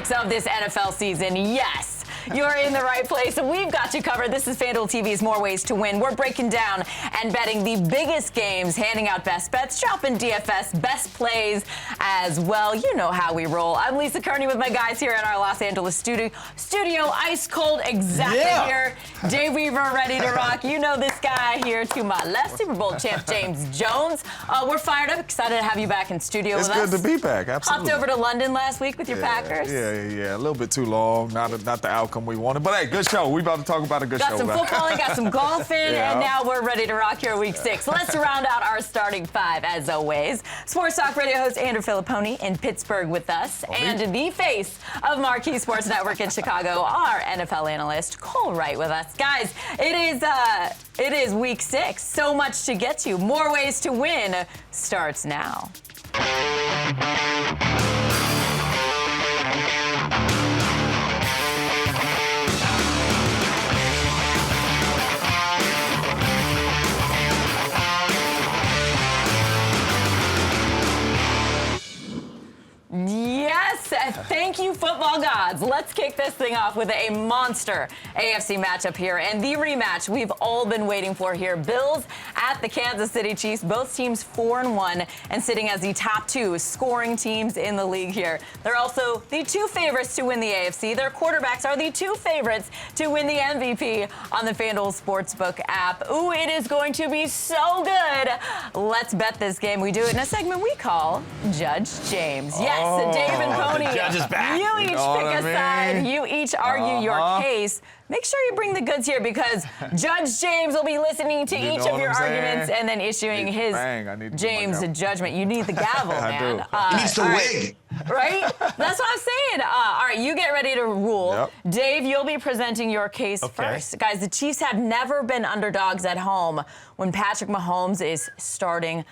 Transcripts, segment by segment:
6 of this NFL season. Yes, you're in the right place, and we've got you covered. This is FanDuel TV's More Ways to Win. We're breaking down and betting the biggest games, handing out best bets, shopping DFS, best plays as well. You know how we roll. I'm Lisa Kerney with my guys here in our Los Angeles studio. Ice cold exactly here. Dave Weaver ready to rock. You know this guy here to my left, Super Bowl champ James Jones. We're fired up, excited to have you back in studio with us. It's good to be back, absolutely. Hopped over to London last week with your Packers. Yeah. A little bit too long. Not the outcome we wanted. But hey, good show. We about to talk about a good show. Got some footballing, got some golfing, and now we're ready to rock here week 6. Let's round out our starting 5 as always. Sports Talk Radio host Andrew Filipponi in Pittsburgh with us, and the face of Marquee Sports Network in Chicago, our NFL analyst Cole Wright with us. Guys, it is week 6. So much to get to. More Ways to Win starts now. Yes, thank you, football gods. Let's kick this thing off with a monster AFC matchup here, and the rematch we've all been waiting for here. Bills at the Kansas City Chiefs, both teams 4-1 and sitting as the top 2 scoring teams in the league here. They're also the 2 favorites to win the AFC. Their quarterbacks are the 2 favorites to win the MVP on the FanDuel Sportsbook app. Ooh, it is going to be so good. Let's bet this game. We do it in a segment we call Judge James. Yes. Dave and Pony, the judge is back. You each pick a side. You each argue your case. Make sure you bring the goods here because Judge James will be listening to each of your arguments and then issuing his James judgment. You need the gavel, man. He needs the wig. Right? That's what I'm saying. All right, you get ready to rule. Yep. Dave, you'll be presenting your case first. Guys, the Chiefs have never been underdogs at home when Patrick Mahomes is starting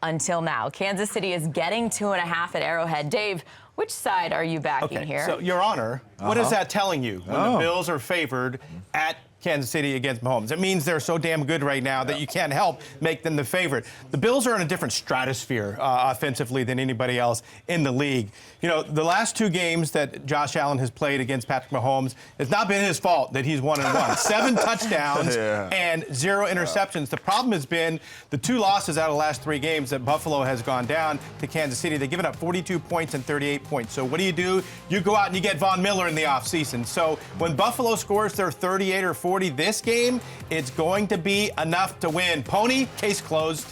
until now. Kansas City is getting 2.5 at Arrowhead. Dave, which side are you backing here? So, Your Honor, what is that telling you when the Bills are favored at Kansas City against Mahomes? It means they're so damn good right now that you can't help make them the favorite. The Bills are in a different stratosphere offensively than anybody else in the league. You know, the last 2 games that Josh Allen has played against Patrick Mahomes, it's not been his fault that he's 1-1. 7 touchdowns and 0 interceptions. The problem has been the 2 losses out of the last 3 games that Buffalo has gone down to Kansas City. They've given up 42 points and 38 points. So what do? You go out and you get Von Miller in the offseason. So when Buffalo scores their 38 or 40 this game, it's going to be enough to win. Pony, case closed.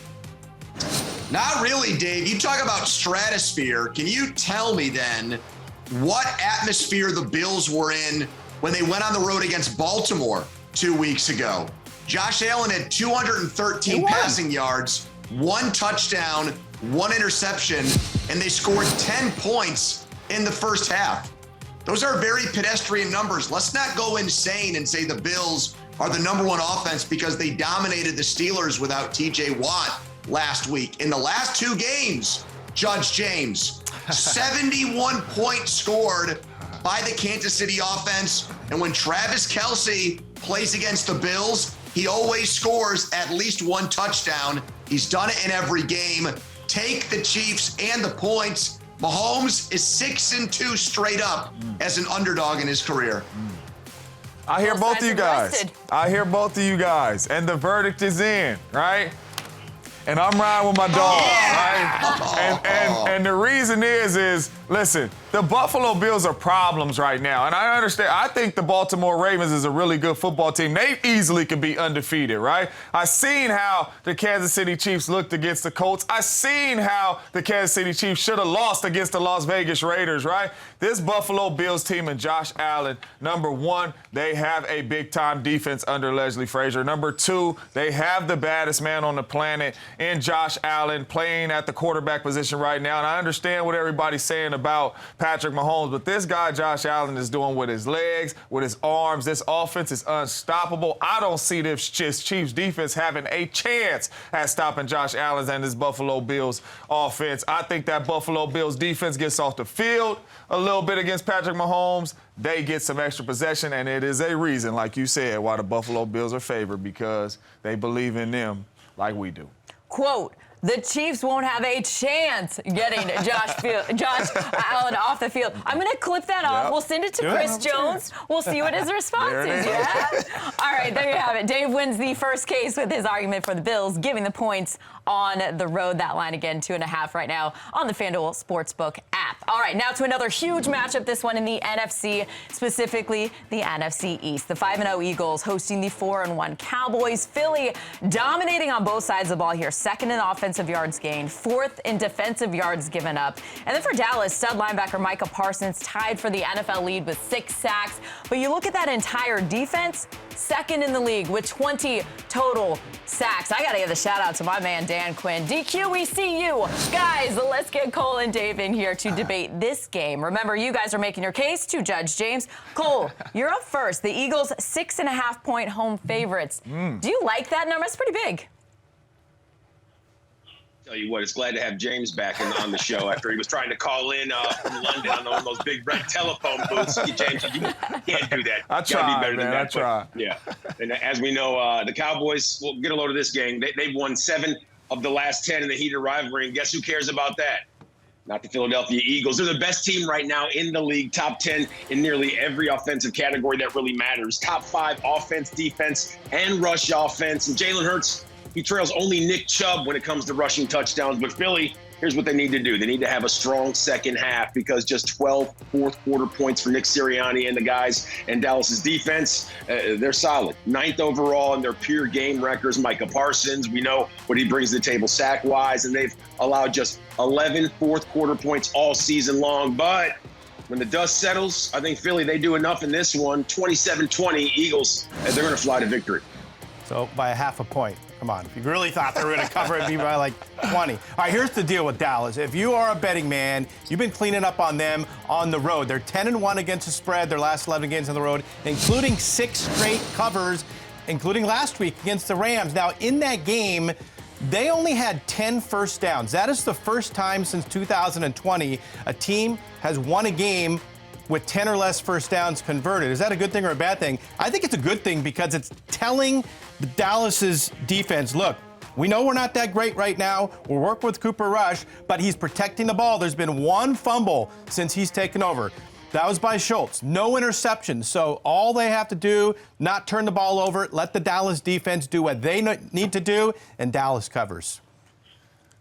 Not really, Dave. You talk about stratosphere. Can you tell me then what atmosphere the Bills were in when they went on the road against Baltimore 2 weeks ago? Josh Allen had 213 passing yards, 1 touchdown, 1 interception, and they scored 10 points in the first half. Those are very pedestrian numbers. Let's not go insane and say the Bills are the #1 offense because they dominated the Steelers without TJ Watt last week. In the last 2 games, Judge James, 71 points scored by the Kansas City offense. And when Travis Kelce plays against the Bills, he always scores at least 1 touchdown. He's done it in every game. Take the Chiefs and the points. Mahomes is 6-2 straight up as an underdog in his career. I hear both of you guys. And the verdict is in, right? And I'm riding with my dog, right? And the reason is listen, the Buffalo Bills are problems right now. And I understand. I think the Baltimore Ravens is a really good football team. They easily could be undefeated, right? I seen how the Kansas City Chiefs looked against the Colts. I seen how the Kansas City Chiefs should have lost against the Las Vegas Raiders, right? This Buffalo Bills team and Josh Allen, #1, they have a big-time defense under Leslie Frazier. #2, they have the baddest man on the planet in Josh Allen playing at the quarterback position right now. And I understand what everybody's saying about Patrick Mahomes, but this guy, Josh Allen, is doing with his legs, with his arms. This offense is unstoppable. I don't see this Chiefs defense having a chance at stopping Josh Allen and this Buffalo Bills offense. I think that Buffalo Bills defense gets off the field a little bit against Patrick Mahomes. They get some extra possession, and it is a reason, like you said, why the Buffalo Bills are favored, because they believe in them like we do. Quote, the Chiefs won't have a chance getting Josh Allen off the field. I'm going to clip that off. We'll send it to Chris Jones. We'll see what his response is. Yeah? All right, there you have it. Dave wins the first case with his argument for the Bills, giving the points on the road. That line again, 2.5 right now on the FanDuel Sportsbook app. All right, now to another huge matchup, this one in the NFC, specifically the NFC East. The 5-0 Eagles hosting the 4-1 Cowboys. Philly dominating on both sides of the ball here. Second in offensive yards gained, fourth in defensive yards given up. And then for Dallas, stud linebacker Micah Parsons tied for the NFL lead with 6 sacks. But you look at that entire defense, second in the league with 20 total sacks. I got to give a shout out to my man, Dan Quinn. DQ, we see you. Guys, let's get Cole and Dave in here to debate this game. Remember, you guys are making your case to Judge James. Cole, you're up first. The Eagles, 6.5-point home favorites. Do you like that number? It's pretty big. Tell you what, it's glad to have James back on the show after he was trying to call in from London on one of those big red telephone booths. James, you can't do that. I try, be better than that. I try. Yeah, and as we know, the Cowboys will get a load of this game. They've won 7 of the last 10 in the heated rivalry, and guess who cares about that? Not the Philadelphia Eagles. They're the best team right now in the league, top 10 in nearly every offensive category that really matters. Top 5 offense, defense, and rush offense. And Jalen Hurts, he trails only Nick Chubb when it comes to rushing touchdowns. But Philly, here's what they need to do. They need to have a strong second half because just 12 fourth-quarter points for Nick Sirianni and the guys in Dallas's defense, they're solid. 9th overall in their pure game records. Micah Parsons, we know what he brings to the table sack-wise, and they've allowed just 11 fourth-quarter points all season long. But when the dust settles, I think Philly, they do enough in this one. 27-20, Eagles, they're going to fly to victory. So by 0.5 point. Come on. If you really thought they were going to cover it, it'd be by like 20. All right, here's the deal with Dallas. If you are a betting man, you've been cleaning up on them on the road. They're 10-1 against the spread, their last 11 games on the road, including 6 straight covers, including last week against the Rams. Now, in that game, they only had 10 first downs. That is the first time since 2020 a team has won a game with 10 or less first downs converted. Is that a good thing or a bad thing? I think it's a good thing because it's telling Dallas's defense, look, we know we're not that great right now. We're working with Cooper Rush, but he's protecting the ball. There's been 1 fumble since he's taken over. That was by Schultz. No interceptions. So all they have to do, not turn the ball over, let the Dallas defense do what they need to do, and Dallas covers.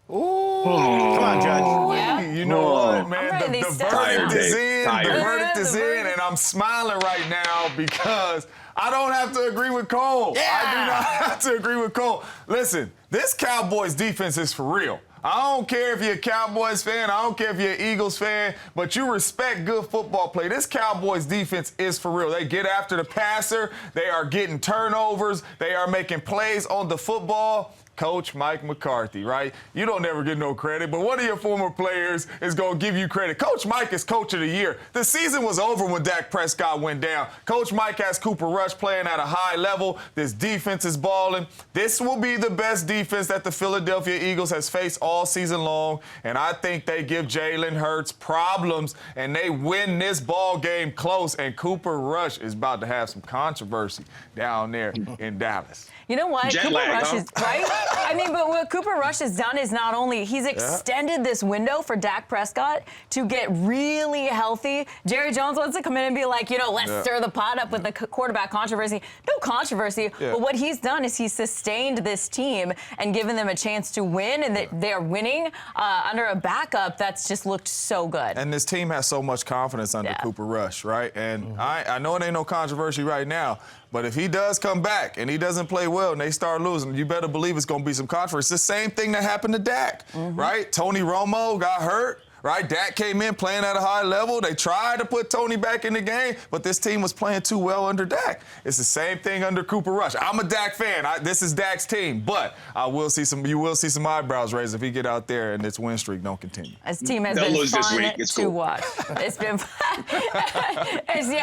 Ooh. Come on, Judge. Yeah. You know what, man? The verdict is in. Tired. The verdict is in, and I'm smiling right now because I don't have to agree with Cole. Yeah. I do not have to agree with Cole. Listen, this Cowboys defense is for real. I don't care if you're a Cowboys fan. I don't care if you're an Eagles fan, but you respect good football play. This Cowboys defense is for real. They get after the passer. They are getting turnovers. They are making plays on the football. Coach Mike McCarthy, right? You don't ever get no credit, but one of your former players is going to give you credit. Coach Mike is Coach of the Year. The season was over when Dak Prescott went down. Coach Mike has Cooper Rush playing at a high level. This defense is balling. This will be the best defense that the Philadelphia Eagles has faced all season long, and I think they give Jalen Hurts problems, and they win this ball game close, and Cooper Rush is about to have some controversy down there in Dallas. You know what? Jet Cooper lag, Rush is right. I mean, but what Cooper Rush has done is not only he's extended this window for Dak Prescott to get really healthy. Jerry Jones wants to come in and be like, let's stir the pot up with the quarterback controversy. No controversy, but what he's done is he's sustained this team and given them a chance to win, and they're winning under a backup that's just looked so good. And this team has so much confidence under Cooper Rush, right? And I know it ain't no controversy right now, but if he does come back and he doesn't play well and they start losing, you better believe it's going to be some controversy. It's the same thing that happened to Dak, right? Tony Romo got hurt, right? Dak came in playing at a high level. They tried to put Tony back in the game, but this team was playing too well under Dak. It's the same thing under Cooper Rush. I'm a Dak fan. This is Dak's team, but you will see some eyebrows raised if he get out there and this win streak don't continue. This team has They'll been lose this fun week. It's to cool. watch. It's been fun.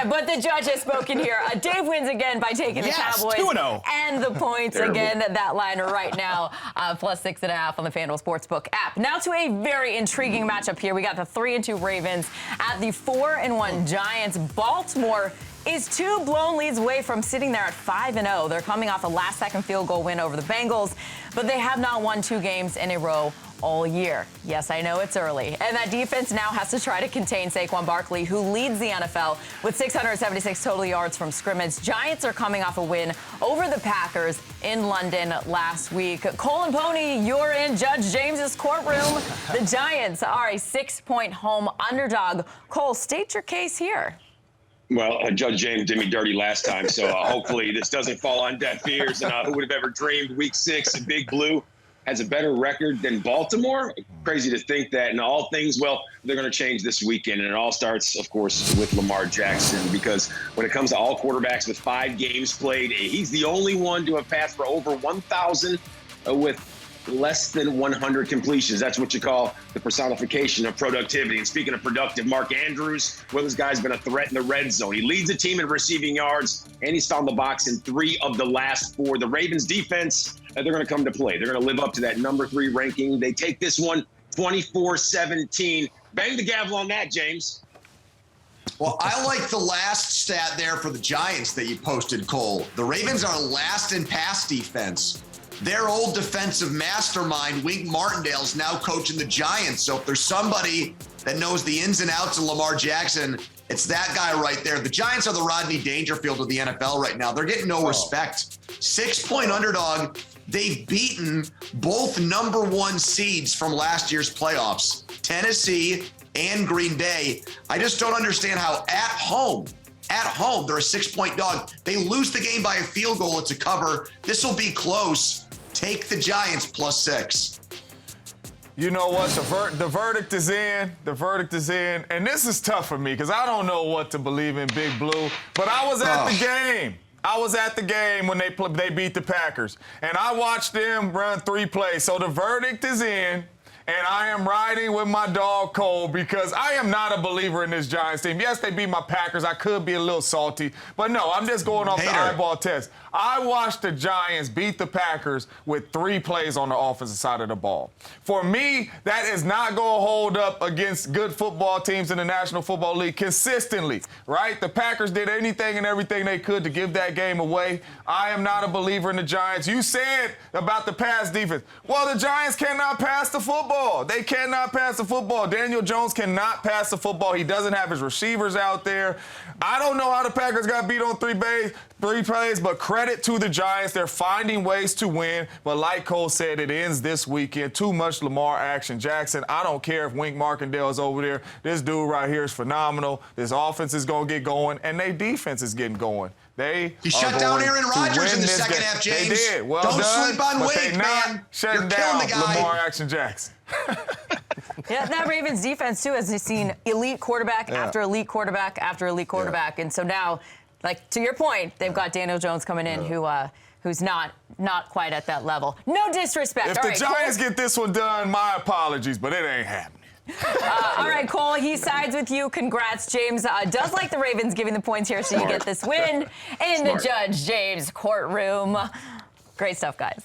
But the judge has spoken here. Dave wins again by taking the Cowboys 2-0. and the points again. That line right now, plus 6.5 on the FanDuel Sportsbook app. Now to a very intriguing matchup here. We got the 3-2 Ravens at the 4-1 Giants. Baltimore is 2 blown leads away from sitting there at 5-0. They're coming off a last-second field goal win over the Bengals, but they have not won 2 games in a row all year. Yes, I know it's early. And that defense now has to try to contain Saquon Barkley, who leads the NFL with 676 total yards from scrimmage. Giants are coming off a win over the Packers in London last week. Cole and Pony, you're in Judge James's courtroom. The Giants are a 6-point home underdog. Cole, state your case here. Well, Judge James did me dirty last time, so hopefully this doesn't fall on deaf ears. And who would have ever dreamed Week 6, Big Blue has a better record than Baltimore? Crazy to think that. And all things, well, they're going to change this weekend. And it all starts, of course, with Lamar Jackson, because when it comes to all quarterbacks with 5 games played, he's the only one to have passed for over 1,000 with less than 100 completions. That's what you call the personification of productivity. And speaking of productive, Mark Andrews, well, this guy's been a threat in the red zone. He leads the team in receiving yards, and he's found the box in 3 of the last 4. The Ravens defense, they're going to come to play. They're going to live up to that number 3 ranking. They take this one 24-17. Bang the gavel on that, James. Well, I like the last stat there for the Giants that you posted, Cole. The Ravens are last in pass defense. Their old defensive mastermind, Wink Martindale's now coaching the Giants. So if there's somebody that knows the ins and outs of Lamar Jackson, it's that guy right there. The Giants are the Rodney Dangerfield of the NFL right now. They're getting no respect. 6-point underdog. They've beaten both number 1 seeds from last year's playoffs, Tennessee and Green Bay. I just don't understand how at home, they're a 6-point dog. They lose the game by a field goal. It's a cover. This will be close. Take the Giants +6. You know what? The verdict is in. The verdict is in. And this is tough for me because I don't know what to believe in Big Blue. But I was at the game. I was at the game when they beat the Packers. And I watched them run 3 plays. So the verdict is in. And I am riding with my dog Cole because I am not a believer in this Giants team. Yes, they beat my Packers. I could be a little salty. But no, I'm just going off the eyeball test. I watched the Giants beat the Packers with 3 plays on the offensive side of the ball. For me, that is not going to hold up against good football teams in the National Football League consistently, right? The Packers did anything and everything they could to give that game away. I am not a believer in the Giants. You said about the pass defense. Well, the Giants cannot pass the football. They cannot pass the football. Daniel Jones cannot pass the football. He doesn't have his receivers out there. I don't know how the Packers got beat on 3 plays, but credit to the Giants. They're finding ways to win. But like Cole said, it ends this weekend. Too much Lamar action. Jackson, I don't care if Wink Martindale is over there. This dude right here is phenomenal. This offense is going to get going, and their defense is getting going. He shut down Aaron Rodgers in the second half, James. They did. Well don't done, sleep on Wink, man. Shutting down Lamar Action Jackson. Yeah, that Ravens defense, too, has seen elite quarterback after elite quarterback after elite quarterback. And so now, like, to your point, they've got Daniel Jones coming in who's not quite at that level. No disrespect. If the Giants get this one done, my apologies, but it ain't happening. All right, Cole, he sides with you. Congrats, James. Does like the Ravens giving the points here so you get this win in the Judge James courtroom. Great stuff, guys.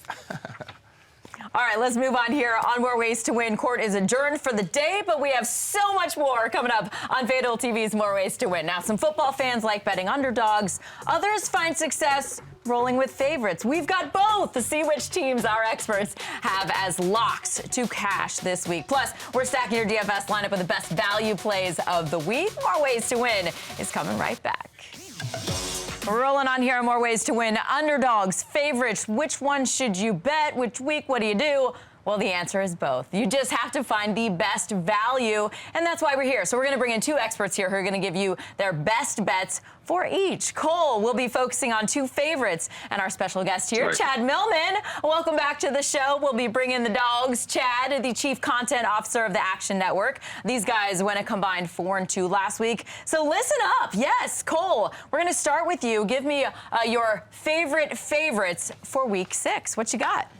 All right, let's move on here. On More Ways to Win. Court is adjourned for the day, but we have so much more coming up on FanDuel TV's More Ways to Win. Now, some football fans like betting underdogs. Others find success rolling with favorites. We've got both to see which teams our experts have as locks to cash this week. Plus, we're stacking your DFS lineup with the best value plays of the week. More Ways to Win is coming right back. We're rolling on here on More Ways to Win. Underdogs, favorites, which one should you bet? Which week, what do you do? Well, the answer is both. You just have to find the best value, and that's why we're here. So we're going to bring in 2 experts here who are going to give you their best bets for each. Cole will be focusing on 2 favorites, and our special guest here, Chad Millman. Welcome back to the show. We'll be bringing the dogs. Chad, the Chief Content Officer of the Action Network. These guys went a combined 4-2 last week. So listen up. Yes, Cole, we're going to start with you. Give me your favorites for Week 6. What you got?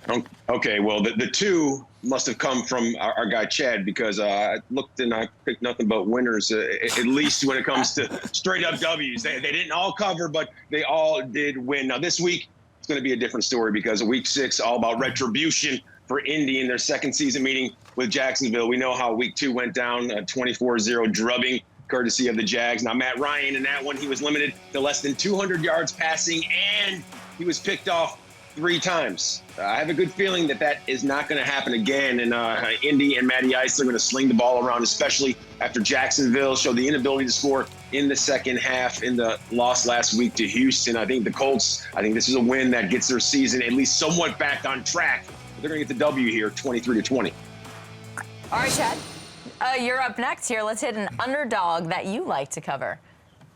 Okay, well, the 2 must have come from our guy Chad, because I looked and I picked nothing but winners, at least when it comes to straight up W's. They didn't all cover, but they all did win. Now, this week, it's going to be a different story because Week 6, all about retribution for Indy in their second season meeting with Jacksonville. We know how Week 2 went down, a 24-0 drubbing courtesy of the Jags. Now, Matt Ryan in that one, he was limited to less than 200 yards passing, and he was picked off 3 times. I have a good feeling that is not going to happen again. And Indy and Matty Ice are going to sling the ball around, especially after Jacksonville showed the inability to score in the second half in the loss last week to Houston. I think the Colts, this is a win that gets their season at least somewhat back on track. They're going to get the W here, 23-20. All right, Chad, you're up next here. Let's hit an underdog that you like to cover.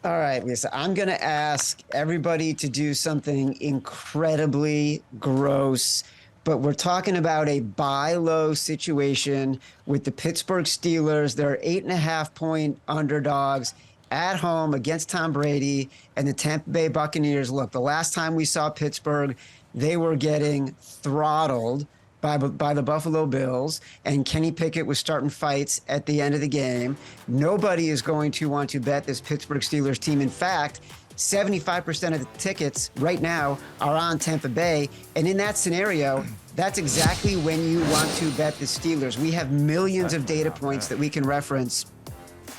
All right, Lisa, I'm going to ask everybody to do something incredibly gross, but we're talking about a buy low situation with the Pittsburgh Steelers. They're 8.5-point underdogs at home against Tom Brady and the Tampa Bay Buccaneers. Look, the last time we saw Pittsburgh, they were getting throttled by the Buffalo Bills, and Kenny Pickett was starting fights at the end of the game. Nobody is going to want to bet this Pittsburgh Steelers team. In fact, 75% of the tickets right now are on Tampa Bay, and in that scenario, that's exactly when you want to bet the Steelers. We have millions of data points that we can reference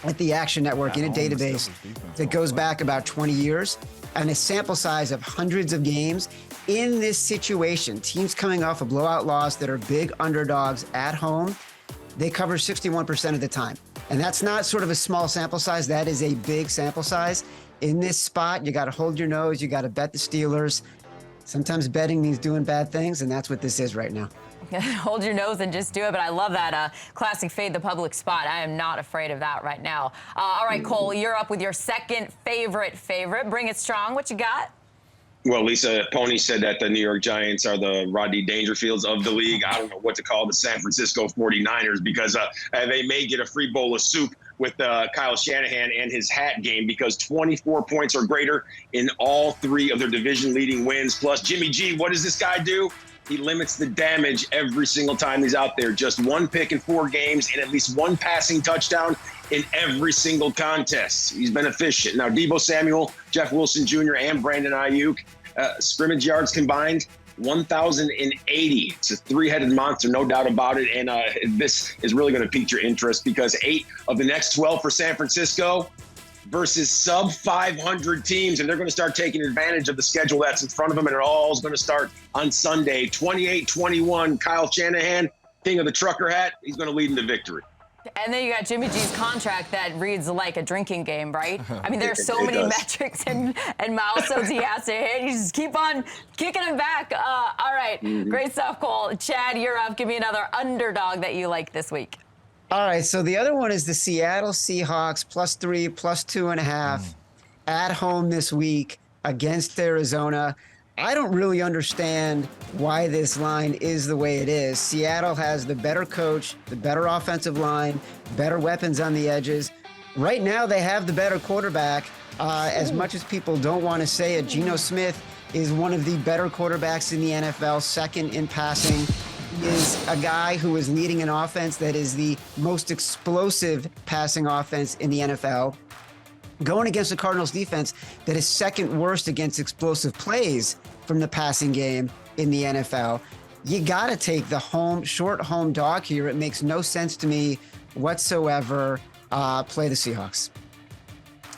at the Action Network in a database that goes back about 20 years and a sample size of hundreds of games. In this situation, teams coming off a blowout loss that are big underdogs at home, they cover 61% of the time. And that's not sort of a small sample size. That is a big sample size. In this spot, you got to hold your nose. You got to bet the Steelers. Sometimes betting means doing bad things, and that's what this is right now. Hold your nose and just do it. But I love that classic fade the public spot. I am not afraid of that right now. All right, Cole, you're up with your second favorite. Bring it strong. What you got? Well, Lisa, Pony said that the New York Giants are the Rodney Dangerfields of the league. I don't know what to call the San Francisco 49ers because they may get a free bowl of soup with Kyle Shanahan and his hat game because 24 points or greater in all 3 of their division-leading wins. Plus, Jimmy G, what does this guy do? He limits the damage every single time he's out there. Just 1 pick in 4 games and at least 1 passing touchdown in every single contest. He's been efficient. Now, Deebo Samuel, Jeff Wilson Jr., and Brandon Ayuk, scrimmage yards combined, 1,080. It's a 3-headed monster, no doubt about it. And this is really going to pique your interest because 8 of the next 12 for San Francisco versus sub-500 teams, and they're going to start taking advantage of the schedule that's in front of them, and it all is going to start on Sunday. 28-21, Kyle Shanahan, king of the trucker hat, he's going to lead into victory. And then you got Jimmy G's contract that reads like a drinking game, right? I mean, there's so many metrics and milestones he has to hit. You just keep on kicking him back. All right, Great stuff, Cole. Chad, you're up. Give me another underdog that you like this week. All right, so the other one is the Seattle Seahawks +3, +2.5 at home this week against Arizona. I don't really understand why this line is the way it is. Seattle has the better coach, the better offensive line, better weapons on the edges. Right now, they have the better quarterback. As much as people don't want to say it, Geno Smith is one of the better quarterbacks in the NFL, second in passing. He is a guy who is leading an offense that is the most explosive passing offense in the NFL, going against the Cardinals defense that is second worst against explosive plays from the passing game in the NFL. You got to take the short home dog here. It makes no sense to me whatsoever. Play the Seahawks.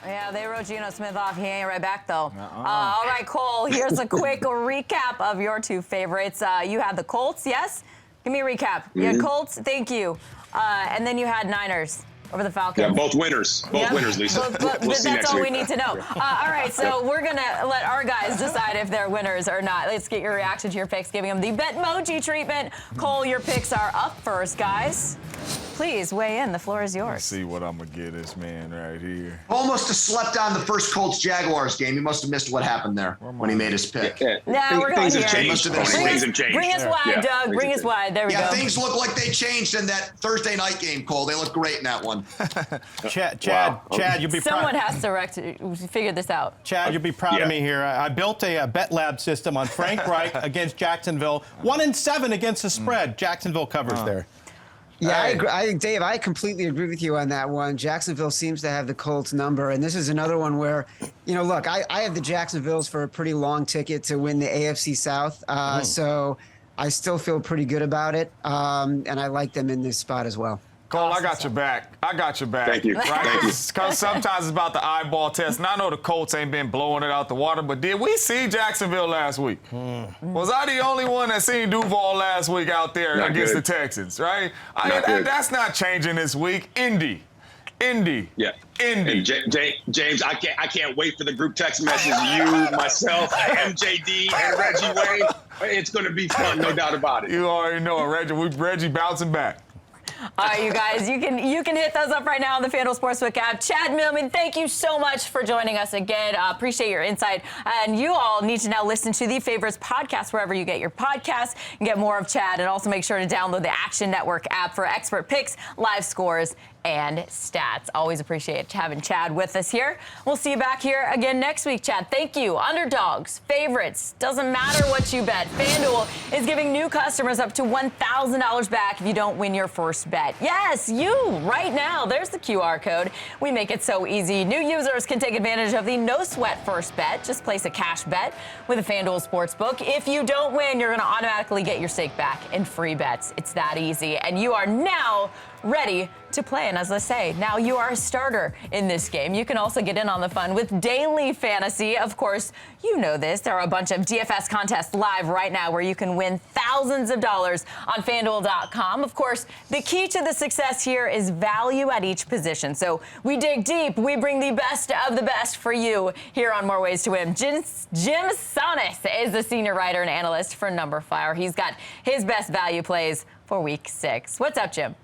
Yeah, they wrote Geno Smith off. He ain't right back, though. All right, Cole, here's a quick recap of your 2 favorites. You had the Colts, yes? Give me a recap. You had Colts, thank you. And then you had Niners over the Falcons. Yeah, both winners. Both winners, Lisa. We'll see that's all we need to know. All right, so we're going to let our guys decide if they're winners or not. Let's get your reaction to your picks, giving them the BETMOJI treatment. Cole, your picks are up first, guys. Please weigh in. The floor is yours. Let's see what I'm going to get this man right here. Almost have slept on the first Colts-Jaguars game. He must have missed what happened there when he made his pick. We're going things here. have changed. Things have changed. Bring us wide, Doug. Bring us wide. There we go. Yeah, things look like they changed in that Thursday night game, Cole. They look great in that one. Chad, you'll be Someone has to figure this out. Chad, you'll be proud of me here. I built a Bet Lab system on Frank Reich against Jacksonville. 1-7 against the spread. Jacksonville covers there. Yeah, Dave, I completely agree with you on that one. Jacksonville seems to have the Colts number, and this is another one where, look, I have the Jacksonvilles for a pretty long ticket to win the AFC South, so I still feel pretty good about it, and I like them in this spot as well. Cole, Awesome I got your back. I got your back. Thank you. Right? Thank you. Because sometimes it's about the eyeball test. And I know the Colts ain't been blowing it out the water, but did we see Jacksonville last week? Was I the only one that seen Duval last week out there Not against good. the Texans, right? Good. That's not changing this week. Indy. Yeah. Indy. And James, I can't wait for the group text message. You, myself, MJD, and Reggie Wayne. It's going to be fun, no doubt about it. You already know it, Reggie bouncing back. All right, you guys, you can hit those up right now on the FanDuel Sportsbook app. Chad Millman, thank you so much for joining us again. Appreciate your insight. And you all need to now listen to the Favorites podcast wherever you get your podcasts and get more of Chad. And also make sure to download the Action Network app for expert picks, live scores, and stats. Always appreciate having Chad with us here. We'll see you back here again next week, Chad. Thank you. Underdogs, favorites, doesn't matter what you bet. FanDuel is giving new customers up to $1,000 back if you don't win your first bet. Yes, you, right now. There's the QR code. We make it so easy. New users can take advantage of the no sweat first bet. Just place a cash bet with a FanDuel Sportsbook. If you don't win, you're going to automatically get your stake back in free bets. It's that easy. And you are now ready to play. And as I say, now you are a starter in this game. You can also get in on the fun with daily fantasy. Of course, you know this. There are a bunch of DFS contests live right now where you can win thousands of dollars on FanDuel.com. Of course, the key to the success here is value at each position. So we dig deep. We bring the best of the best for you here on More Ways to Win. Jim Sonis is the senior writer and analyst for Number Fire. He's got his best value plays for Week 6. What's up, Jim?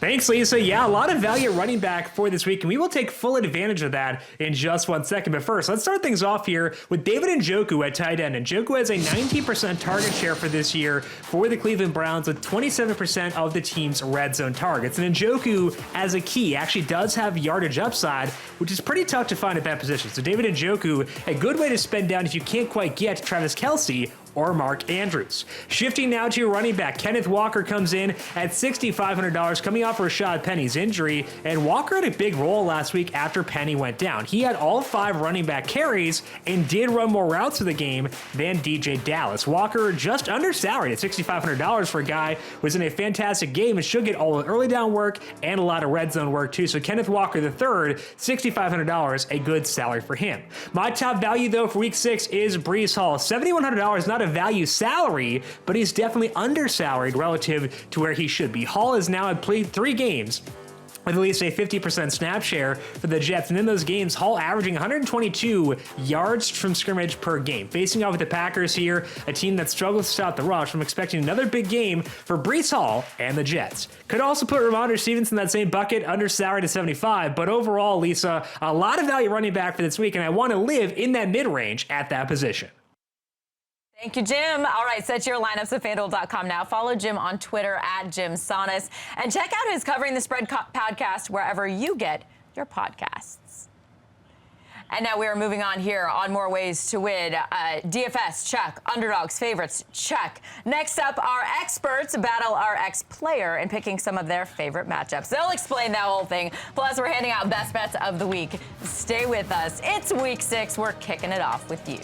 Thanks, Lisa. Yeah, a lot of value running back for this week, and we will take full advantage of that in just 1 second. But first, let's start things off here with David Njoku at tight end. Njoku has a 19% target share for this year for the Cleveland Browns with 27% of the team's red zone targets. And Njoku, as a key, actually does have yardage upside, which is pretty tough to find at that position. So David Njoku, a good way to spend down if you can't quite get Travis Kelce or Mark Andrews. Shifting now to running back, Kenneth Walker comes in at $6,500, coming off Rashad Penny's injury, and Walker had a big role last week after Penny went down. He had all 5 running back carries and did run more routes for the game than DJ Dallas. Walker just under salary at $6,500 for a guy who was in a fantastic game and should get all the early down work and a lot of red zone work too. So Kenneth Walker III, $6,500, a good salary for him. My top value though for Week 6 is Breece Hall. $7,100, not a value salary, but he's definitely undersalaried relative to where he should be. Hall has now played 3 games with at least a 50% snap share for the Jets. And in those games, Hall averaging 122 yards from scrimmage per game. Facing off with the Packers here, a team that struggles to stop the rush. I'm expecting another big game for Breece Hall and the Jets. Could also put Ramondre Stevenson in that same bucket, undersalaried at 75. But overall, Lisa, a lot of value running back for this week, and I want to live in that mid-range at that position. Thank you, Jim. All right, set your lineups at FanDuel.com now. Follow Jim on Twitter at Jim Sonis. And check out his Covering the Spread podcast wherever you get your podcasts. And now we are moving on here on More Ways to Win. DFS, check. Underdogs, favorites, check. Next up, our experts battle our ex-player and picking some of their favorite matchups. They'll explain that whole thing. Plus, we're handing out best bets of the week. Stay with us. It's Week 6. We're kicking it off with you.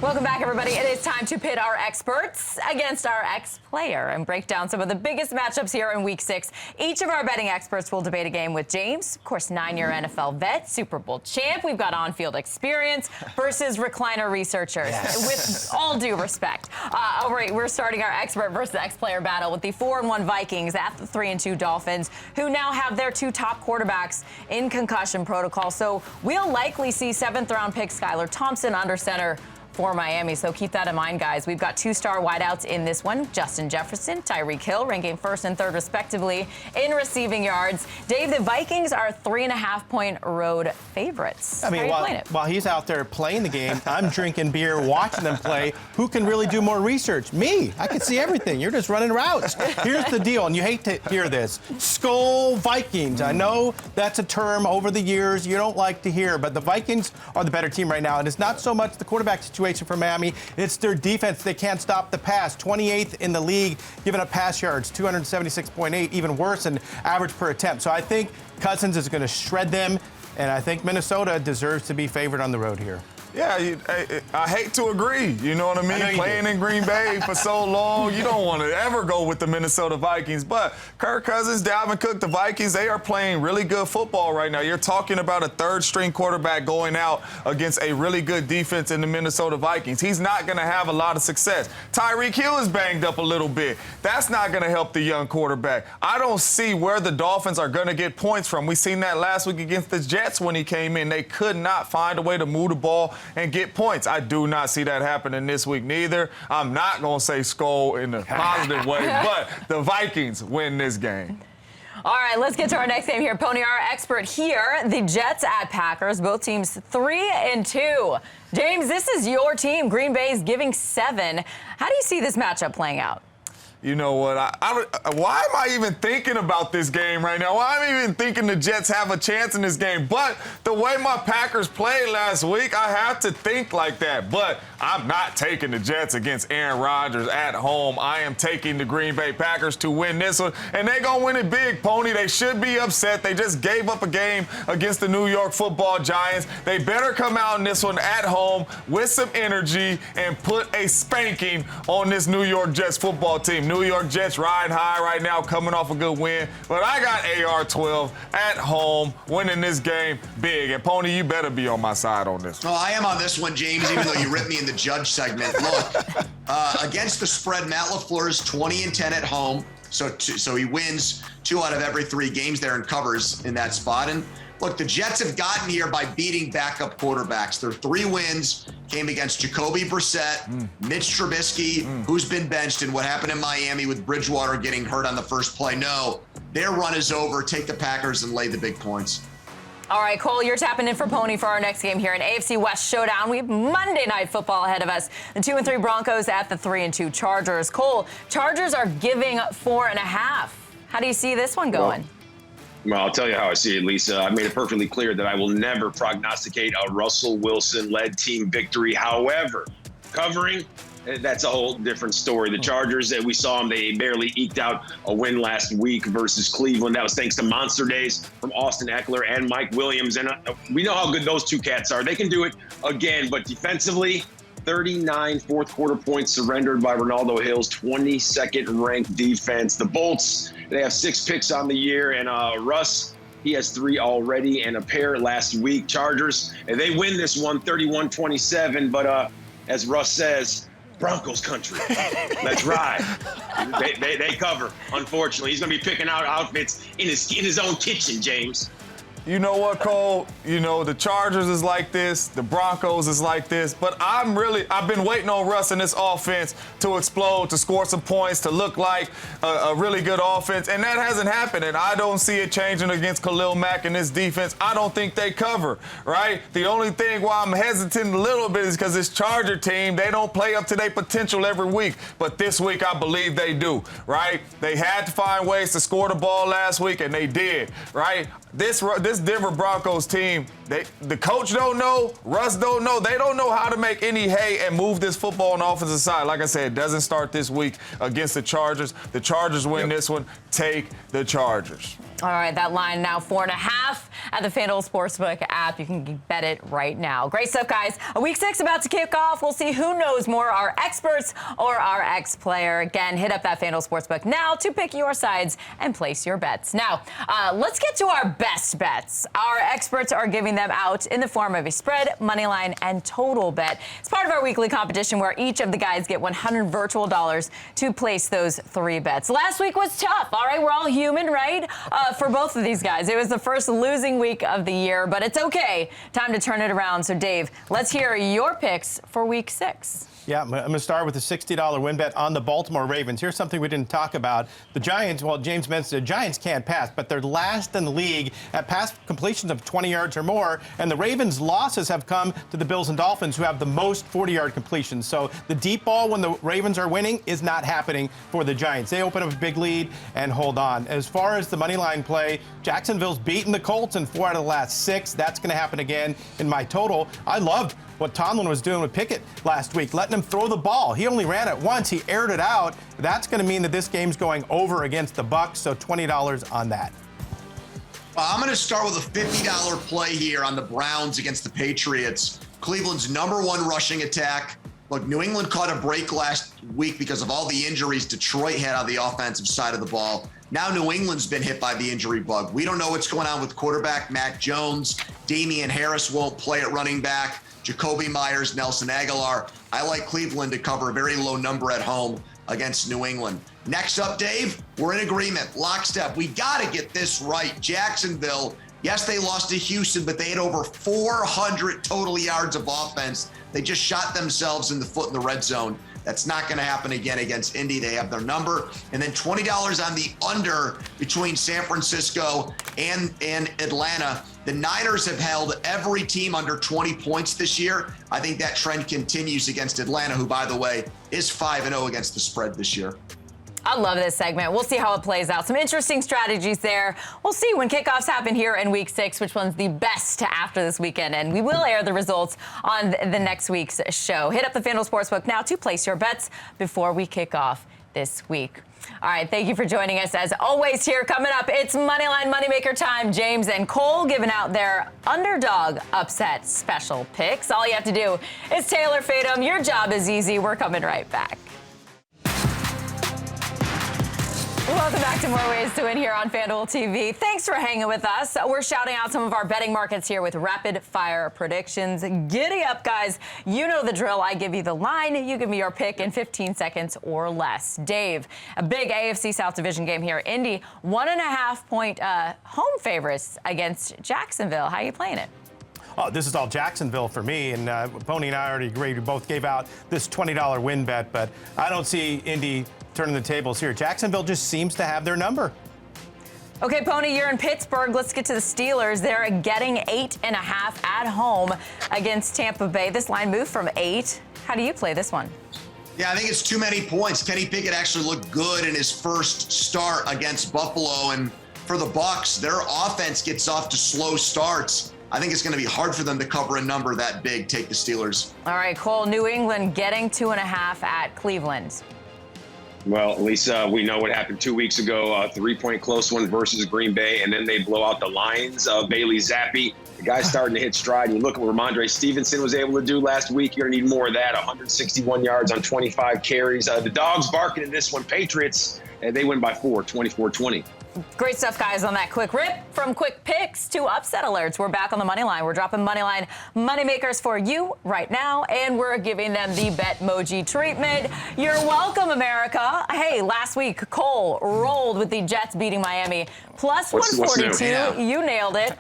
Welcome back, everybody. It is time to pit our experts against our ex-player and break down some of the biggest matchups here in Week 6. Each of our betting experts will debate a game with James, of course, 9-year NFL vet, Super Bowl champ. We've got on-field experience versus recliner researchers. Yes. With all due respect. All right, we're starting our expert versus ex-player battle with the 4-1 Vikings at the 3-2 Dolphins, who now have their 2 top quarterbacks in concussion protocol. So we'll likely see 7th-round pick Skylar Thompson under center for Miami. So keep that in mind, guys. We've got 2-star wideouts in this one. Justin Jefferson, Tyreek Hill, ranking 1st and 3rd respectively in receiving yards. Dave, the Vikings are 3.5-point road favorites. I mean, while he's out there playing the game, I'm drinking beer, watching them play. Who can really do more research? Me. I can see everything. You're just running routes. Here's the deal, and you hate to hear this. Skull Vikings. I know that's a term over the years you don't like to hear, but the Vikings are the better team right now, and it's not so much the quarterback situation for Miami. It's their defense. They can't stop the pass. 28th in the league, giving up pass yards, 276.8, even worse than average per attempt. So I think Cousins is going to shred them, and I think Minnesota deserves to be favored on the road here. Yeah, I hate to agree. You know what I mean? Playing in Green Bay for so long, you don't want to ever go with the Minnesota Vikings. But Kirk Cousins, Dalvin Cook, the Vikings, they are playing really good football right now. You're talking about a third-string quarterback going out against a really good defense in the Minnesota Vikings. He's not going to have a lot of success. Tyreek Hill is banged up a little bit. That's not going to help the young quarterback. I don't see where the Dolphins are going to get points from. We seen that last week against the Jets when he came in. They could not find a way to move the ball and get points. I do not see that happening this week neither. I'm not going to say Skol in a positive way, but the Vikings win this game. All right, let's get to our next game here. Pony, our expert here, the Jets at Packers, both teams 3-2. James, this is your team. Green Bay's giving 7. How do you see this matchup playing out? You know what? Why am I even thinking about this game right now? Why am I even thinking the Jets have a chance in this game? But the way my Packers played last week, I have to think like that. But I'm not taking the Jets against Aaron Rodgers at home. I am taking the Green Bay Packers to win this one. And they're going to win it big, Pony. They should be upset. They just gave up a game against the New York Football Giants. They better come out in this one at home with some energy and put a spanking on this New York Jets football team. New York Jets riding high right now, coming off a good win. But I got AR-12 at home, winning this game big. And, Pony, you better be on my side on this one. Oh, I am on this one, James, even though you ripped me in the judge segment. Look, against the spread, Matt LaFleur is 20-10 at home. So he wins 2 out of every 3 games there and covers in that spot. And look, the Jets have gotten here by beating backup quarterbacks. Their 3 wins came against Jacoby Brissett, Mitch Trubisky, who's been benched, and what happened in Miami with Bridgewater getting hurt on the first play. No, their run is over. Take the Packers and lay the big points. All right, Cole, you're tapping in for Pony for our next game here, an AFC West showdown. We have Monday Night Football ahead of us. The 2-3 Broncos at the 3-2 Chargers. Cole, Chargers are giving 4.5. How do you see this one going? Well, I'll tell you how I see it, Lisa. I made it perfectly clear that I will never prognosticate a Russell Wilson-led team victory. However, covering, that's a whole different story. The Chargers, we saw them, they barely eked out a win last week versus Cleveland. That was thanks to monster days from Austin Eckler and Mike Williams. And we know how good those 2 cats are. They can do it again, but defensively, 39 fourth-quarter points surrendered by Ronaldo Hill's 22nd ranked defense. The Bolts, they have 6 picks on the year, and Russ, he has 3 already and a pair last week. Chargers, and they win this one 31-27, but as Russ says, Broncos country. Let's ride. They cover, unfortunately. He's going to be picking out outfits in his own kitchen, James. You know what, Cole? You know, the Chargers is like this, the Broncos is like this, but I've been waiting on Russ in this offense to explode, to score some points, to look like a really good offense, and that hasn't happened, and I don't see it changing against Khalil Mack and this defense. I don't think they cover, right? The only thing why I'm hesitant a little bit is because this Charger team, they don't play up to their potential every week, but this week I believe they do, right? They had to find ways to score the ball last week, and they did, right? This Denver Broncos team, the coach don't know, Russ don't know. They don't know how to make any hay and move this football on the offensive side. Like I said, it doesn't start this week against the Chargers. The Chargers win this one. Take the Chargers. All right, that line now 4.5 at the FanDuel Sportsbook app. You can bet it right now. Great stuff, guys. Week 6 about to kick off. We'll see who knows more, our experts or our ex-player. Again, hit up that FanDuel Sportsbook now to pick your sides and place your bets. Now, let's get to our best bets. Our experts are giving them out in the form of a spread, money line, and total bet. It's part of our weekly competition where each of the guys get $100 virtual dollars to place those 3 bets. Last week was tough. All right, we're all human, right? For both of these guys. It was the first losing week of the year, but it's okay. Time to turn it around. So, Dave, let's hear your picks for week 6. Yeah, I'm going to start with a $60 win bet on the Baltimore Ravens. Here's something we didn't talk about. The Giants, well, James mentioned the Giants can't pass, but they're last in the league at pass completions of 20 yards or more, and the Ravens' losses have come to the Bills and Dolphins, who have the most 40-yard completions. So the deep ball when the Ravens are winning is not happening for the Giants. They open up a big lead and hold on. As far as the money line play, Jacksonville's beaten the Colts in 4 out of the last 6. That's going to happen again in my total. I loved what Tomlin was doing with Pickett last week, letting him throw the ball. He only ran it once. He aired it out. That's going to mean that this game's going over against the Bucs, so $20 on that. I'm going to start with a $50 play here on the Browns against the Patriots. Cleveland's #1 rushing attack. Look, New England caught a break last week because of all the injuries Detroit had on the offensive side of the ball. Now New England's been hit by the injury bug. We don't know what's going on with quarterback Mac Jones. Damian Harris won't play at running back. Jacoby Myers, Nelson Aguilar. I like Cleveland to cover a very low number at home against New England. Next up, Dave, we're in agreement. Lockstep. We got to get this right. Jacksonville, yes, they lost to Houston, but they had over 400 total yards of offense. They just shot themselves in the foot in the red zone. That's not going to happen again against Indy. They have their number. And then $20 on the under between San Francisco and Atlanta. The Niners have held every team under 20 points this year. I think that trend continues against Atlanta, who, by the way, is 5-0 against the spread this year. I love this segment. We'll see how it plays out. Some interesting strategies there. We'll see when kickoffs happen here in Week 6, which one's the best after this weekend. And we will air the results on the next week's show. Hit up the FanDuel Sportsbook now to place your bets before we kick off this week. All right, thank you for joining us. As always, here coming up, it's Moneyline Moneymaker time. James and Cole giving out their underdog upset special picks. All you have to do is tailor fade them. Your job is easy. We're coming right back. Welcome back to More Ways to Win here on FanDuel TV. Thanks for hanging with us. We're shouting out some of our betting markets here with rapid fire predictions. Giddy up, guys. You know the drill. I give you the line. You give me your pick in 15 seconds or less. Dave, a big AFC South Division game here. Indy, 1.5-point home favorites against Jacksonville. How are you playing it? Oh, this is all Jacksonville for me, and Pony and I already agreed. We both gave out this $20 win bet, but I don't see Indy turning the tables here. Jacksonville just seems to have their number. Okay, Pony, you're in Pittsburgh. Let's get to the Steelers. They're getting 8.5 at home against Tampa Bay. This line moved from 8. How do you play this one? Yeah, I think it's too many points. Kenny Pickett actually looked good in his first start against Buffalo, and for the Bucs, their offense gets off to slow starts. I think it's going to be hard for them to cover a number that big. Take the Steelers. All right, Cole, New England getting 2.5 at Cleveland. Well, at least we know what happened 2 weeks ago, a 3-point close one versus Green Bay, and then they blow out the Lions. Bailey Zappi, the guy's starting to hit stride. You look at what Ramondre Stevenson was able to do last week. You're going to need more of that, 161 yards on 25 carries. The dogs barking in this one. Patriots, they win by 4, 24-20. Great stuff, guys, on that quick rip. From quick picks to upset alerts, we're back on the money line. We're dropping money line moneymakers for you right now, and we're giving them the BETMOJI treatment. You're welcome, America. Hey, last week, Cole rolled with the Jets beating Miami. Plus 142. Yeah. You nailed it.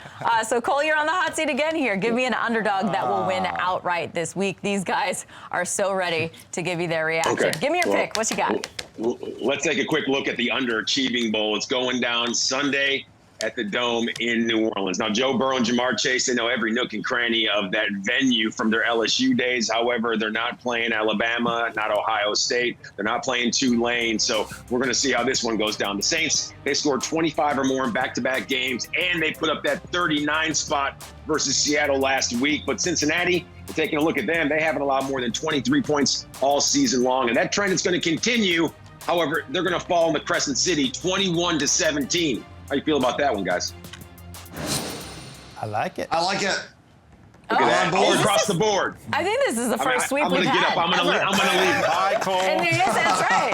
So, Cole, you're on the hot seat again here. Give me an underdog that will win outright this week. These guys are so ready to give you their reaction. Okay. Give me your pick. What you got? Let's take a quick look at the underachieving bowl. It's going down Sunday at the Dome in New Orleans. Now, Joe Burrow and Jamar Chase, they know every nook and cranny of that venue from their LSU days. However, they're not playing Alabama, not Ohio State. They're not playing Tulane. So we're going to see how this one goes down. The Saints, they scored 25 or more in back-to-back games, and they put up that 39 spot versus Seattle last week. But Cincinnati, we're taking a look at them. They haven't allowed more than 23 points all season long, and that trend is going to continue. However, they're going to fall in the Crescent City 21-17. How you feel about that one, guys? I like it. I like it. Look at that. All across the board. I think this is the first sweep we've had. I'm going to get up. I'm going to leave. Hi, Cole. And yes, that's right.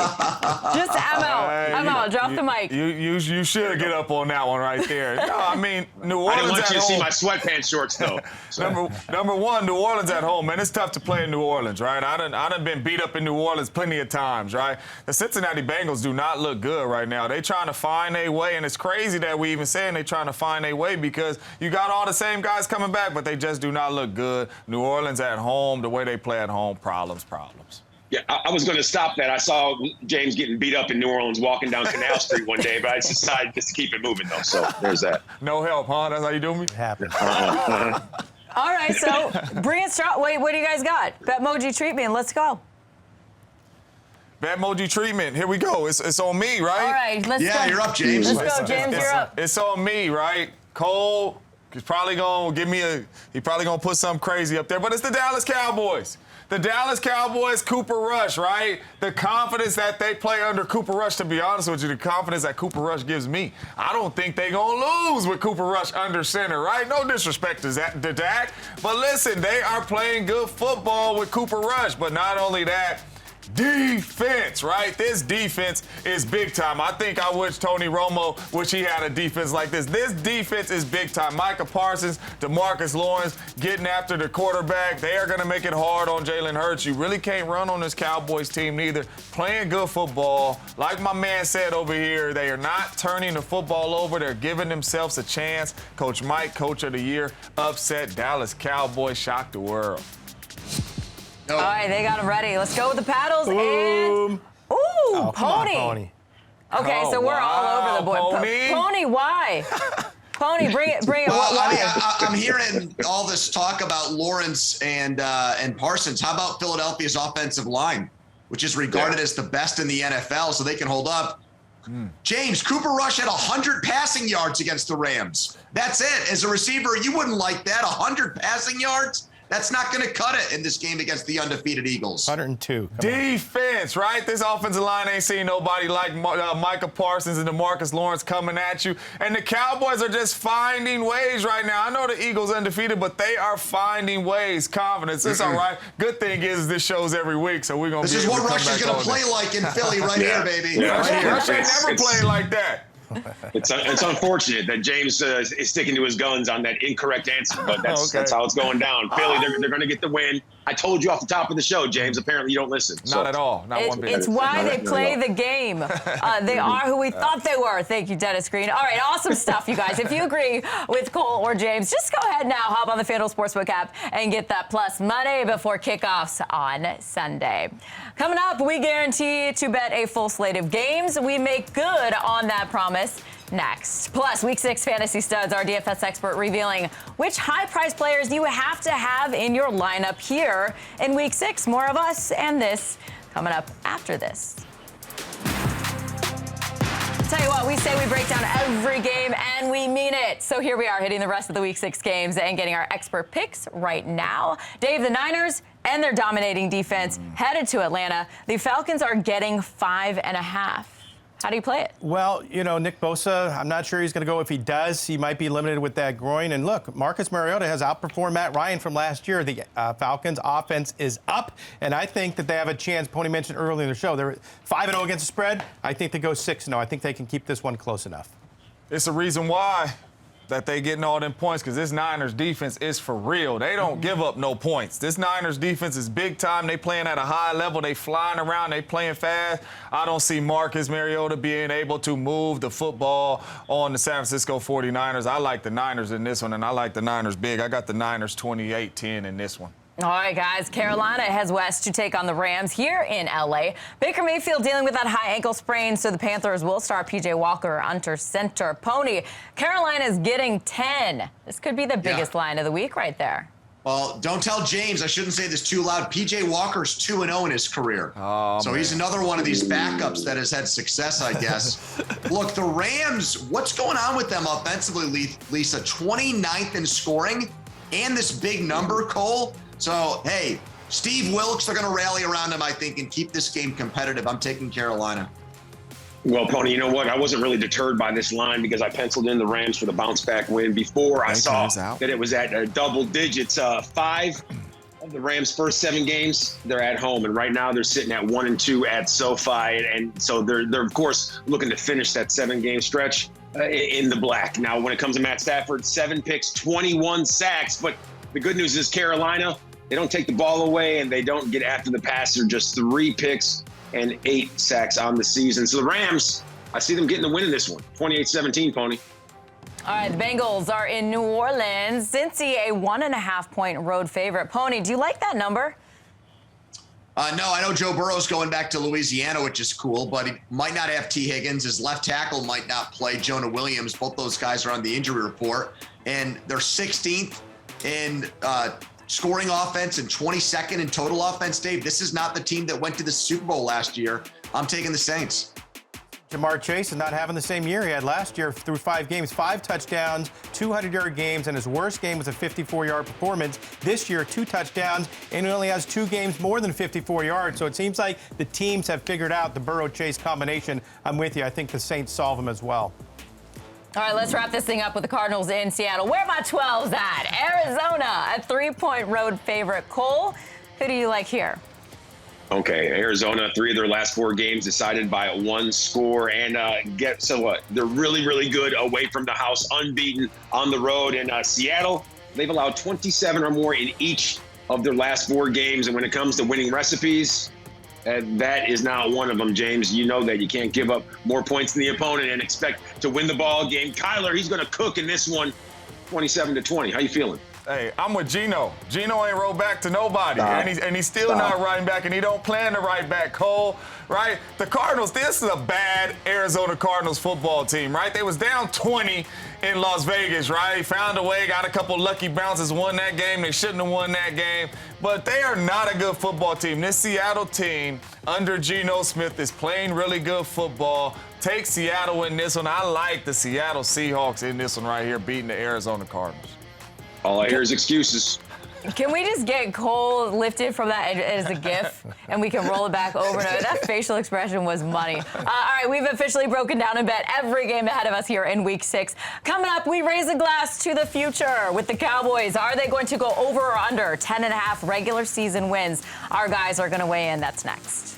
Just I'm out. Drop the mic. You should get up on that one right there. No, I mean, New Orleans I didn't want you to home. see my sweatpants shorts, though. So. Number one, New Orleans at home, man. It's tough to play in New Orleans, right? I done been beat up in New Orleans plenty of times, right? The Cincinnati Bengals do not look good right now. They trying to find a way, and it's crazy that we even saying they trying to find a way because you got all the same guys coming back, but they just do not look good. New Orleans at home, the way they play at home, problems. Yeah, I was going to stop that. I saw James getting beat up in New Orleans walking down Canal Street one day, but I decided just to keep it moving, though. So there's that. No help, huh? That's how you do me? It happens. All right, so bring it strong. Wait, what do you guys got? BETMOJI treatment. Let's go. BETMOJI treatment. Here we go. It's on me, right? All right, let's go. Yeah, you're up, James. Let's go, James. You're up. It's on me, right? Cole. He's probably gonna put something crazy up there, but it's the Dallas Cowboys. The Dallas Cowboys, Cooper Rush, right? The confidence that they play under Cooper Rush, to be honest with you, the confidence that Cooper Rush gives me, I don't think they're going to lose with Cooper Rush under center, right? No disrespect to Dak, but listen, they are playing good football with Cooper Rush. But not only that, defense, right? This defense is big time. I think I wish Tony Romo wish he had a defense like this. This defense is big time. Micah Parsons, DeMarcus Lawrence getting after the quarterback. They are going to make it hard on Jalen Hurts. You really can't run on this Cowboys team neither. Playing good football. Like my man said over here, they are not turning the football over. They're giving themselves a chance. Coach Mike, Coach of the Year, upset Dallas Cowboys, shocked the world. All right, they got them ready. Let's go with the paddles and Pony. Okay, so we're all over the board. Pony, why? Pony, bring it. Well, Why? I'm hearing all this talk about Lawrence and Parsons. How about Philadelphia's offensive line, which is regarded as the best in the NFL, so they can hold up? James, Cooper Rush had 100 passing yards against the Rams. That's it. As a receiver, you wouldn't like that. 100 passing yards? That's not going to cut it in this game against the undefeated Eagles. 102. Defense, right? This offensive line ain't seen nobody like Micah Parsons and DeMarcus Lawrence coming at you. And the Cowboys are just finding ways right now. I know the Eagles undefeated, but they are finding ways. Confidence. It's all right. Good thing is this show's every week, so we're going to be able to come back on. This is what Rush is going to play like in Philly here, baby. Yeah. Right here. Rush ain't never played like that. It's unfortunate that James is sticking to his guns on that incorrect answer, but that's how it's going down. Philly, they're going to get the win. I told you off the top of the show, James. Apparently you don't listen. Not at all. Not one bit. It's why they play the game. They are who we thought they were. Thank you, Dennis Green. All right, awesome stuff, you guys. If you agree with Cole or James, just go ahead now, hop on the FanDuel Sportsbook app and get that plus money before kickoffs on Sunday. Coming up, we guarantee to bet a full slate of games. We make good on that promise next. Plus, Week 6 Fantasy Studs, our DFS expert revealing which high-priced players you have to have in your lineup here in Week 6. More of us and this coming up after this. Tell you what, we say we break down every game, and we mean it. So here we are hitting the rest of the Week 6 games and getting our expert picks right now. Dave, the Niners and their dominating defense headed to Atlanta. The Falcons are getting 5.5. How do you play it? Well, Nick Bosa, I'm not sure he's going to go. If he does, he might be limited with that groin. And look, Marcus Mariota has outperformed Matt Ryan from last year. The Falcons' offense is up, and I think that they have a chance. Pony mentioned earlier in the show, they're 5-0 against the spread. I think they go 6-0. I think they can keep this one close enough. It's a reason why that they getting all them points, because this Niners defense is for real. They don't give up no points. This Niners defense is big time. They playing at a high level. They flying around. They playing fast. I don't see Marcus Mariota being able to move the football on the San Francisco 49ers. I like the Niners in this one, and I like the Niners big. I got the Niners 28-10 in this one. All right, guys. Carolina heads west to take on the Rams here in L.A. Baker Mayfield dealing with that high ankle sprain, so the Panthers will start P.J. Walker under center. Pony, Carolina's getting 10. This could be the biggest line of the week right there. Well, don't tell James. I shouldn't say this too loud. P.J. Walker's 2-0 in his career. So he's another one of these backups that has had success, I guess. Look, the Rams, what's going on with them offensively, Lisa? 29th in scoring and this big number, Cole. So, hey, Steve Wilkes are going to rally around him, I think, and keep this game competitive. I'm taking Carolina. Well, Pony, you know what? I wasn't really deterred by this line because I penciled in the Rams for the bounce-back win before I saw that it was at double digits. 5 of the Rams' first 7 games, they're at home. And right now they're sitting at 1-2 at SoFi. And so they're of course, looking to finish that 7-game stretch in the black. Now, when it comes to Matt Stafford, 7 picks, 21 sacks. But the good news is Carolina, they don't take the ball away and they don't get after the passer. Just 3 picks and 8 sacks on the season. So the Rams, I see them getting the win in this one. 28-17, Pony. All right, the Bengals are in New Orleans. Cincy, a 1.5-point road favorite. Pony, do you like that number? No, I know Joe Burrow's going back to Louisiana, which is cool, but he might not have T. Higgins. His left tackle might not play. Jonah Williams, both those guys are on the injury report. And they're 16th in scoring offense and 22nd in total offense, Dave. This is not the team that went to the Super Bowl last year. I'm taking the Saints. Jamar Chase is not having the same year he had last year through 5 games. 5 touchdowns, 200-yard games, and his worst game was a 54-yard performance. This year, 2 touchdowns, and he only has 2 games more than 54 yards. So it seems like the teams have figured out the Burrow-Chase combination. I'm with you. I think the Saints solve him as well. All right, let's wrap this thing up with the Cardinals in Seattle. Where are my 12s at? Arizona, a 3-point road favorite. Cole, who do you like here? Okay, Arizona, 3 of their last 4 games decided by 1 score. And so what? They're really, really good away from the house, unbeaten on the road. And Seattle, they've allowed 27 or more in each of their last 4 games. And when it comes to winning recipes, that is not one of them, James. You know that you can't give up more points than the opponent and expect to win the ball game. Kyler, he's going to cook in this one, 27-20. How you feeling? Hey, I'm with Gino. Gino ain't rolled back to nobody, and he's still not riding back, and he don't plan to ride back, Cole, right? The Cardinals, this is a bad Arizona Cardinals football team, right? They was down 20 in Las Vegas, right? Found a way, got a couple lucky bounces, won that game. They shouldn't have won that game, but they are not a good football team. This Seattle team under Geno Smith is playing really good football. Take Seattle in this one. I like the Seattle Seahawks in this one right here, beating the Arizona Cardinals. All I hear is excuses. Can we just get Cole lifted from that as a GIF and we can roll it back over and over? That facial expression was money. All right, we've officially broken down and bet every game ahead of us here in Week 6. Coming up, we raise a glass to the future with the Cowboys. Are they going to go over or under 10.5 regular season wins? Our guys are going to weigh in. That's next.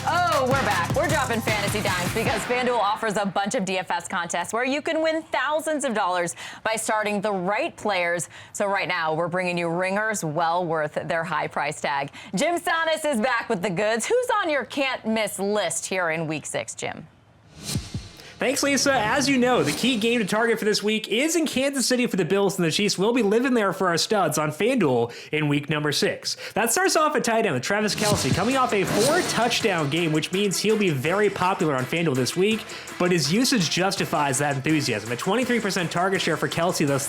Oh, we're back. We're dropping fantasy dimes because FanDuel offers a bunch of DFS contests where you can win thousands of dollars by starting the right players. So right now, we're bringing you ringers well worth their high price tag. Jim Sonis is back with the goods. Who's on your can't-miss list here in Week 6, Jim? Thanks, Lisa. As you know, the key game to target for this week is in Kansas City for the Bills, and the Chiefs will be living there for our studs on FanDuel in week number 6. That starts off at tight end with Travis Kelce coming off a 4-touchdown game, which means he'll be very popular on FanDuel this week, but his usage justifies that enthusiasm. A 23% target share for Kelce thus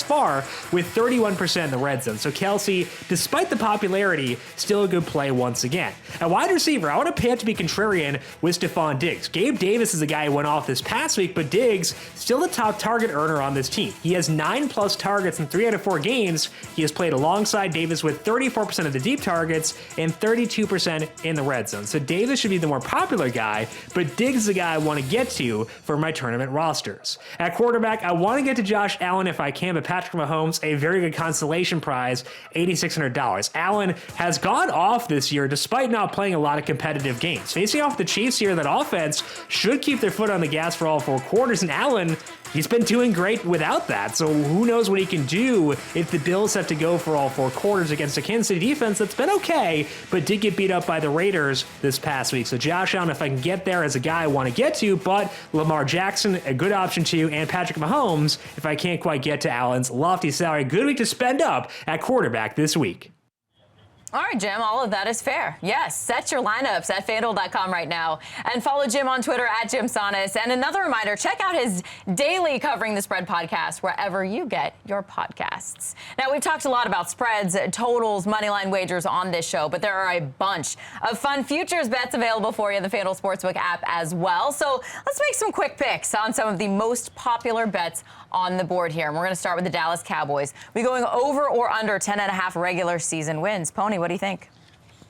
far with 31% in the red zone. So Kelce, despite the popularity, still a good play once again. At wide receiver, I want to pay up to be contrarian with Stephon Diggs. Gabe Davis is a guy who went off this past week, but Diggs still the top target earner on this team. He has 9+ targets in 3 out of 4 games. He has played alongside Davis with 34% of the deep targets and 32% in the red zone. So Davis should be the more popular guy, but Diggs is the guy I want to get to for my tournament rosters. At quarterback, I want to get to Josh Allen if I can, but Patrick Mahomes, a very good consolation prize, $8,600. Allen has gone off this year despite not playing a lot of competitive games. Facing off the Chiefs here, that offense should keep their foot on the gas for all 4 quarters, and Allen, he's been doing great without that, so who knows what he can do if the Bills have to go for all 4 quarters against a Kansas City defense that's been okay, but did get beat up by the Raiders this past week. So Josh Allen, if I can get there as a guy I want to get to, but Lamar Jackson, a good option too, and Patrick Mahomes, if I can't quite get to Allen's lofty salary. Good week to spend up at quarterback this week. All right, Jim, all of that is fair. Yes, set your lineups at FanDuel.com right now and follow Jim on Twitter at Jim Sonis. And another reminder, check out his daily Covering the Spread podcast wherever you get your podcasts. Now, we've talked a lot about spreads, totals, moneyline wagers on this show, but there are a bunch of fun futures bets available for you in the FanDuel Sportsbook app as well. So let's make some quick picks on some of the most popular bets on the board here. And we're going to start with the Dallas Cowboys. We going over or under 10.5 regular season wins. Pony, what do you think?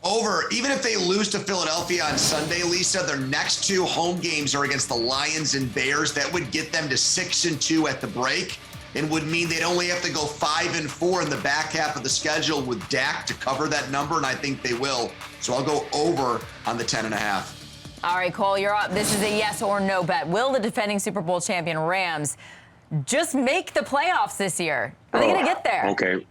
Over. Even if they lose to Philadelphia on Sunday, Lisa, their next 2 home games are against the Lions and Bears. That would get them to 6-2 at the break and would mean they'd only have to go 5-4 in the back half of the schedule with Dak to cover that number, and I think they will. So I'll go over on the 10.5. All right, Cole, you're up. This is a yes or no bet. Will the defending Super Bowl champion Rams just make the playoffs this year? Are they going to get there? Okay.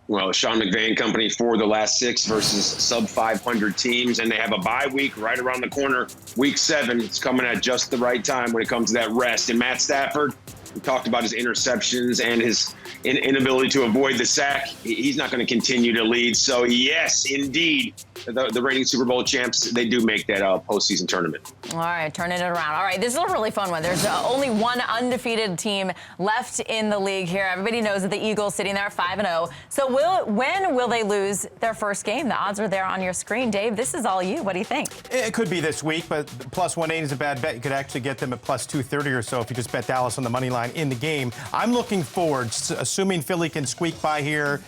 Well, Sean McVay and company, 4 of the last 6 versus sub-500 teams, and they have a bye week right around the corner. Week 7, it's coming at just the right time when it comes to that rest. And Matt Stafford, we talked about his interceptions and his inability to avoid the sack. He's not going to continue to lead. So, yes, indeed, the reigning Super Bowl champs, they do make that postseason tournament. All right, turning it around. All right, this is a really fun one. There's only one undefeated team left in the league here. Everybody knows that the Eagles sitting there 5-0. So when will they lose their first game? The odds are there on your screen. Dave, this is all you. What do you think? It could be this week, but plus 180 is a bad bet. You could actually get them at plus 230 or so if you just bet Dallas on the money line in the game. I'm looking forward, assuming Philly can squeak by here.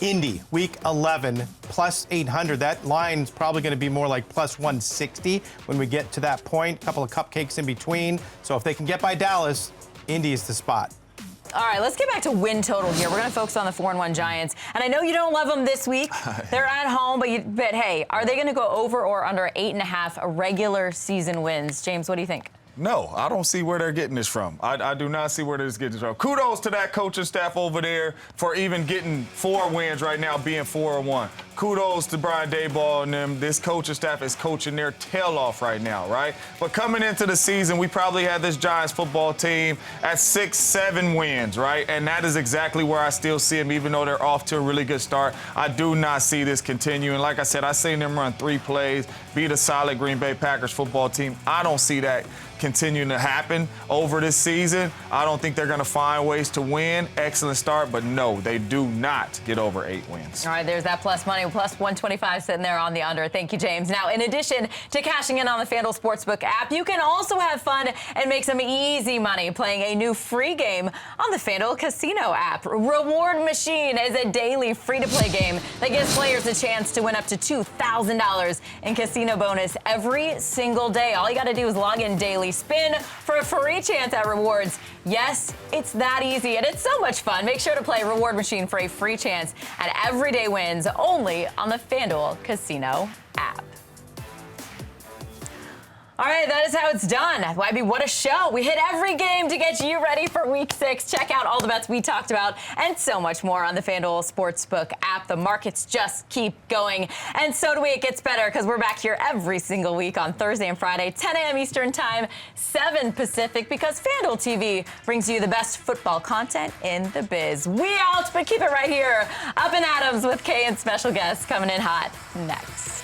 Indy, week 11, plus 800. That line's probably going to be more like plus 160 when we get to that point. A couple of cupcakes in between. So if they can get by Dallas, Indy is the spot. All right, let's get back to win total here. We're going to focus on the 4-1 Giants. And I know you don't love them this week. They're at home, but hey, are they going to go over or under 8.5 regular season wins? James, what do you think? No, I don't see where they're getting this from. I do not see where they're getting this from. Kudos to that coaching staff over there for even getting 4 wins right now, being 4-1. Kudos to Brian Daboll and them. This coaching staff is coaching their tail off right now, right? But coming into the season, we probably had this Giants football team at 6-7 wins, right? And that is exactly where I still see them, even though they're off to a really good start. I do not see this continuing. Like I said, I seen them run 3 plays, beat a solid Green Bay Packers football team. I don't see that continuing to happen over this season. I don't think they're going to find ways to win. Excellent start, but no, they do not get over 8 wins. All right, there's that plus money, plus 125 sitting there on the under. Thank you, James. Now, in addition to cashing in on the FanDuel Sportsbook app, you can also have fun and make some easy money playing a new free game on the FanDuel Casino app. Reward Machine is a daily free-to-play game that gives players a chance to win up to $2,000 in casino bonus every single day. All you got to do is log in daily, spin for a free chance at rewards. Yes, it's that easy, and it's so much fun. Make sure to play Reward Machine for a free chance at everyday wins only on the FanDuel Casino app. All right, that is how it's done. YB, what a show. We hit every game to get you ready for Week 6. Check out all the bets we talked about and so much more on the FanDuel Sportsbook app. The markets just keep going, and so do we. It gets better because we're back here every single week on Thursday and Friday, 10 a.m. Eastern Time, 7 Pacific, because FanDuel TV brings you the best football content in the biz. We out, but keep it right here. Up and Adams with Kay and special guests coming in hot next.